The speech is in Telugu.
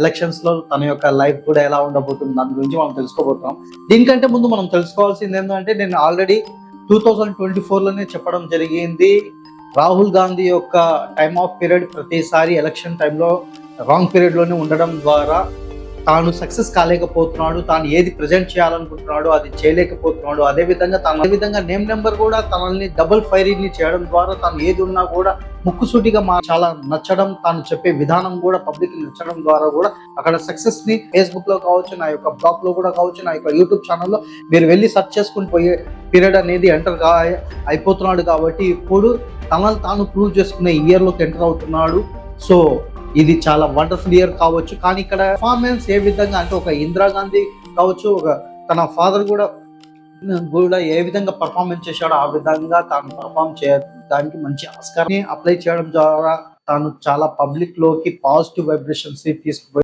ఎలక్షన్స్ లో తన యొక్క లైఫ్ కూడా ఎలా ఉండబోతుంది దాని గురించి మనం తెలుసుకోబోతున్నాం. దీనికంటే ముందు మనం తెలుసుకోవాల్సింది ఏంటంటే, నేను ఆల్రెడీ 2024లోనే చెప్పడం జరిగింది. రాహుల్ గాంధీ యొక్క టైమ్ ఆఫ్ పీరియడ్ ప్రతిసారి ఎలక్షన్ టైంలో రాంగ్ పీరియడ్ లోనే ఉండడం ద్వారా తాను సక్సెస్ కాలేకపోతున్నాడు. తాను ఏది ప్రజెంట్ చేయాలనుకుంటున్నాడు అది చేయలేకపోతున్నాడు. అదేవిధంగా నేమ్ నెంబర్ కూడా తనని డబుల్ ఫైరింగ్ చేయడం ద్వారా తాను ఏది ఉన్నా కూడా ముక్కుసూటిగా చాలా నచ్చడం, తాను చెప్పే విధానం కూడా పబ్లిక్ నచ్చడం ద్వారా కూడా అక్కడ సక్సెస్ ని ఫేస్బుక్ లో కావచ్చు, నా యొక్క బ్లాగ్ లో కూడా కావచ్చు, నా యొక్క యూట్యూబ్ ఛానల్లో మీరు వెళ్ళి సెర్చ్ చేసుకుని పోయే పీరియడ్ అనేది ఎంటర్ అయిపోతున్నాడు. కాబట్టి ఇప్పుడు తనను తాను ప్రూవ్ చేసుకునే ఇయర్ లోకి ఎంటర్ అవుతున్నాడు. సో ఇది చాలా వండర్ఫుల్ ఇయర్ కావచ్చు. కానీ ఇక్కడ పర్ఫార్మెన్స్ ఏ విధంగా అంటే, ఒక ఇందిరాగాంధీ కావచ్చు, ఒక తన ఫాదర్ కూడా ఏ విధంగా పర్ఫార్మెన్స్ చేశాడో ఆ విధంగా తాను పర్ఫార్మ్ చేయడానికి మంచి ఆస్కార్ ని అప్లై చేయడం ద్వారా తాను చాలా పబ్లిక్ లోకి పాజిటివ్ వైబ్రేషన్స్ తీసుకుపోయి